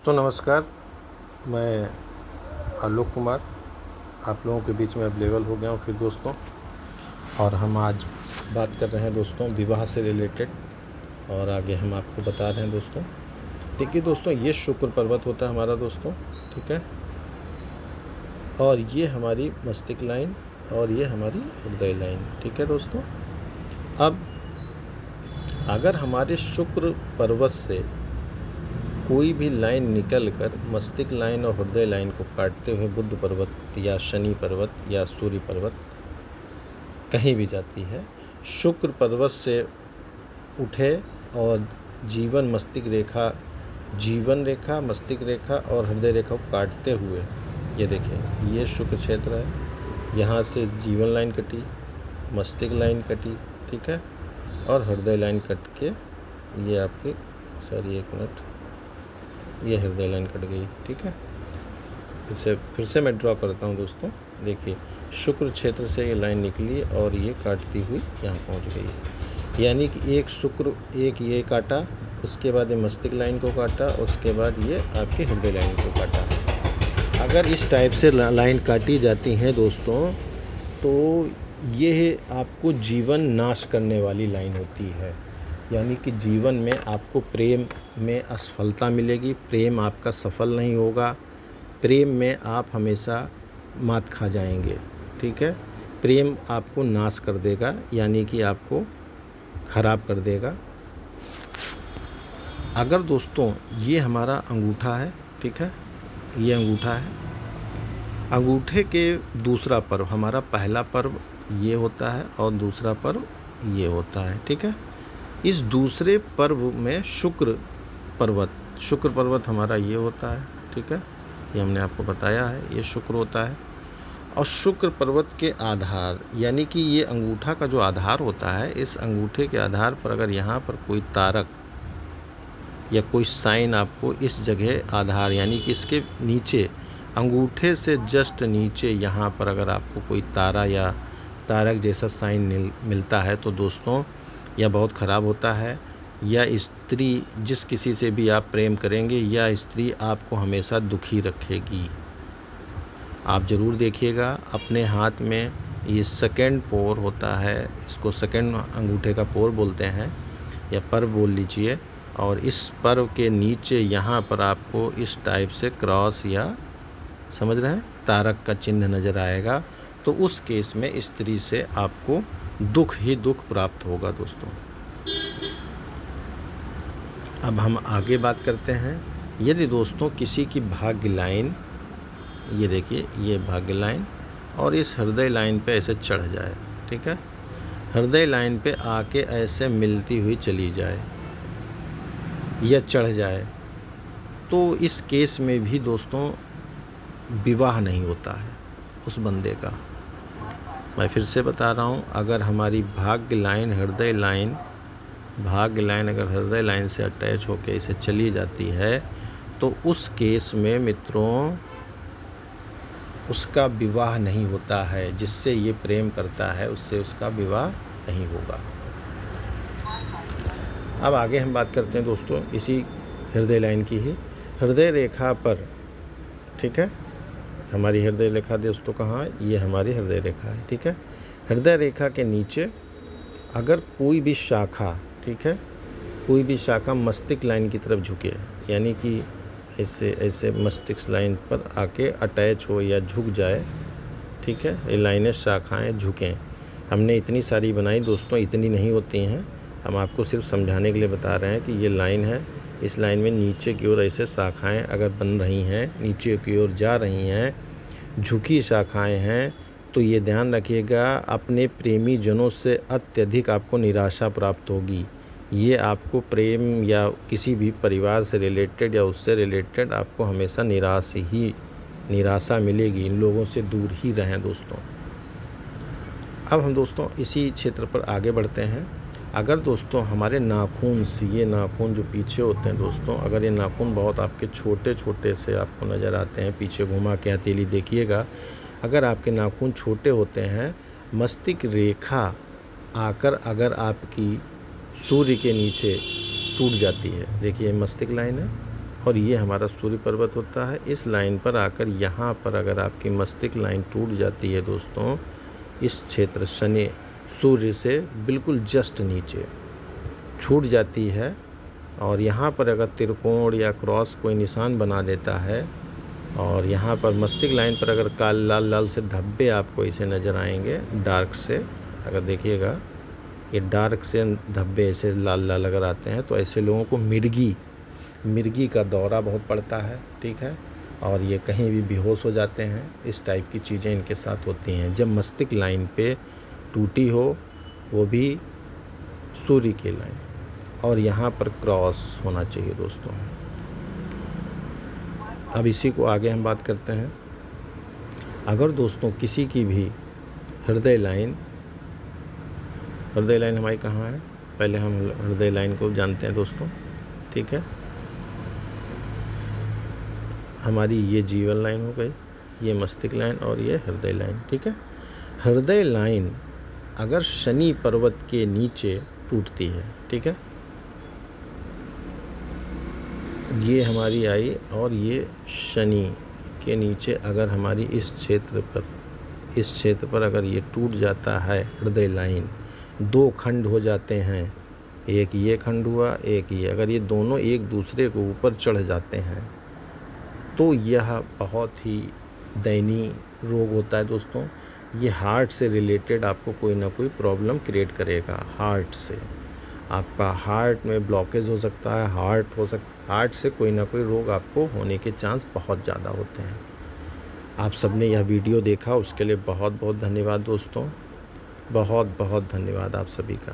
तो नमस्कार, मैं आलोक कुमार आप लोगों के बीच में अवेलेबल हो गया हूँ फिर दोस्तों। और हम आज बात कर रहे हैं दोस्तों विवाह से रिलेटेड, और आगे हम आपको बता रहे हैं दोस्तों। देखिए दोस्तों, ये शुक्र पर्वत होता है हमारा दोस्तों, ठीक है। और ये हमारी मस्तिष्क लाइन और ये हमारी हृदय लाइन, ठीक है दोस्तों। अब अगर हमारे शुक्र पर्वत से कोई भी लाइन निकलकर मस्तिष्क लाइन और हृदय लाइन को काटते हुए बुध पर्वत या शनि पर्वत या सूर्य पर्वत कहीं भी जाती है, शुक्र पर्वत से उठे और जीवन रेखा मस्तिष्क रेखा और हृदय रेखा को काटते हुए, ये देखें, ये शुक्र क्षेत्र है, यहाँ से जीवन लाइन कटी, मस्तिष्क लाइन कटी, ठीक है, और हृदय लाइन कट के ये आपकी एक मिनट, ये हृदय लाइन कट गई, ठीक है। फिर से मैं ड्रॉ करता हूँ दोस्तों। देखिए, शुक्र क्षेत्र से ये लाइन निकली और ये काटती हुई यहाँ पहुँच गई, यानी कि एक शुक्र एक ये काटा, उसके बाद ये मस्तिष्क लाइन को काटा, उसके बाद ये आपके हृदय लाइन को काटा। अगर इस टाइप से लाइन काटी जाती हैं दोस्तों, तो ये आपको जीवन नाश करने वाली लाइन होती है, यानी कि जीवन में आपको प्रेम में असफलता मिलेगी, प्रेम आपका सफल नहीं होगा, प्रेम में आप हमेशा मात खा जाएंगे, ठीक है। प्रेम आपको नाश कर देगा, यानी कि आपको ख़राब कर देगा। अगर दोस्तों ये हमारा अंगूठा है, ठीक है, ये अंगूठा है, अंगूठे के दूसरा पर्व, हमारा पहला पर्व ये होता है और दूसरा पर्व ये होता है, ठीक है। इस दूसरे पर्व में शुक्र पर्वत हमारा ये होता है, ठीक है, ये हमने आपको बताया है, ये शुक्र होता है। और शुक्र पर्वत के आधार, यानी कि ये अंगूठा का जो आधार होता है, इस अंगूठे के आधार पर अगर यहाँ पर कोई तारक या कोई साइन आपको इस जगह आधार, यानी कि इसके नीचे अंगूठे से जस्ट नीचे यहाँ पर अगर आपको कोई तारा या तारक जैसा साइन मिलता है, तो दोस्तों यह बहुत ख़राब होता है। या स्त्री, जिस किसी से भी आप प्रेम करेंगे, या स्त्री आपको हमेशा दुखी रखेगी। आप ज़रूर देखिएगा, अपने हाथ में ये सेकंड पोर होता है, इसको सेकंड अंगूठे का पोर बोलते हैं या पर्व बोल लीजिए, और इस पर्व के नीचे यहाँ पर आपको इस टाइप से क्रॉस या समझ रहे हैं तारक का चिन्ह नज़र आएगा, तो उस केस में स्त्री से आपको दुख ही दुख प्राप्त होगा दोस्तों। अब हम आगे बात करते हैं। यदि दोस्तों किसी की भाग्य लाइन, ये देखिए, ये भाग्य लाइन और इस हृदय लाइन पे ऐसे चढ़ जाए, ठीक है, हृदय लाइन पे आके ऐसे मिलती हुई चली जाए या चढ़ जाए, तो इस केस में भी दोस्तों विवाह नहीं होता है उस बंदे का। मैं फिर से बता रहा हूँ, अगर हमारी भाग्य लाइन अगर हृदय लाइन से अटैच होकर इसे चली जाती है, तो उस केस में मित्रों उसका विवाह नहीं होता है। जिससे ये प्रेम करता है उससे उसका विवाह नहीं होगा। अब आगे हम बात करते हैं दोस्तों इसी हृदय लाइन की ही, हृदय रेखा पर, ठीक है। हमारी हृदय रेखा दोस्तों कहाँ है? ये हमारी हृदय रेखा है, ठीक है। हृदय रेखा के नीचे अगर कोई भी शाखा, ठीक है, कोई भी शाखा मस्तिष्क लाइन की तरफ झुके, यानी कि ऐसे मस्तिष्क लाइन पर आके अटैच हो या झुक जाए, ठीक है, ये लाइनें शाखाएं झुकें। हमने इतनी सारी बनाई दोस्तों, इतनी नहीं होती हैं, हम आपको सिर्फ समझाने के लिए बता रहे हैं कि ये लाइन है, इस लाइन में नीचे की ओर ऐसे शाखाएं अगर बन रही हैं, नीचे की ओर जा रही हैं, झुकी शाखाएं हैं, तो ये ध्यान रखिएगा, अपने प्रेमी जनों से अत्यधिक आपको निराशा प्राप्त होगी। ये आपको प्रेम या किसी भी परिवार से रिलेटेड या उससे रिलेटेड आपको हमेशा निराशा मिलेगी। इन लोगों से दूर ही रहें दोस्तों। अब हम दोस्तों इसी क्षेत्र पर आगे बढ़ते हैं। अगर दोस्तों हमारे नाखून से, ये नाखून जो पीछे होते हैं दोस्तों, अगर ये नाखून बहुत आपके छोटे छोटे से आपको नज़र आते हैं, पीछे घुमा के हथेली देखिएगा, अगर आपके नाखून छोटे होते हैं, मस्तिष्क रेखा आकर अगर आपकी सूर्य के नीचे टूट जाती है, देखिए मस्तिष्क लाइन है, और ये हमारा सूर्य पर्वत होता है। इस लाइन पर आकर यहाँ पर अगर आपकी मस्तिष्क लाइन टूट जाती है दोस्तों, इस क्षेत्र शनि सूर्य से बिल्कुल जस्ट नीचे छूट जाती है, और यहाँ पर अगर त्रिकोण या क्रॉस कोई निशान बना देता है, और यहाँ पर मस्तिष्क लाइन पर अगर लाल लाल से धब्बे आपको इसे नज़र आएंगे डार्क से, अगर देखिएगा ये डार्क से धब्बे ऐसे लाल लाल अगर आते हैं, तो ऐसे लोगों को मिर्गी का दौरा बहुत पड़ता है, ठीक है, और ये कहीं भी बेहोश हो जाते हैं। इस टाइप की चीज़ें इनके साथ होती हैं जब मस्तिष्क लाइन पे टूटी हो, वो भी सूर्य की लाइन, और यहाँ पर क्रॉस होना चाहिए दोस्तों। अब इसी को आगे हम बात करते हैं। अगर दोस्तों किसी की भी हृदय लाइन हमारी कहाँ है, पहले हम हृदय लाइन को जानते हैं दोस्तों, ठीक है। हमारी ये जीवन लाइन हो गई, ये मस्तिष्क लाइन और ये हृदय लाइन, ठीक है। हृदय लाइन अगर शनि पर्वत के नीचे टूटती है, ठीक है, ये हमारी आई, और ये शनि के नीचे अगर हमारी इस क्षेत्र पर अगर ये टूट जाता है हृदय लाइन, दो खंड हो जाते हैं, एक ये खंड हुआ, एक ये, अगर ये दोनों एक दूसरे को ऊपर चढ़ जाते हैं तो यह बहुत ही दयनीय रोग होता है दोस्तों। ये हार्ट से रिलेटेड आपको कोई ना कोई प्रॉब्लम क्रिएट करेगा। हार्ट से आपका हार्ट में ब्लॉकेज हो सकता है, हार्ट से कोई ना कोई रोग आपको होने के चांस बहुत ज़्यादा होते हैं। आप सबने यह वीडियो देखा उसके लिए बहुत बहुत धन्यवाद दोस्तों, बहुत बहुत धन्यवाद आप सभी का।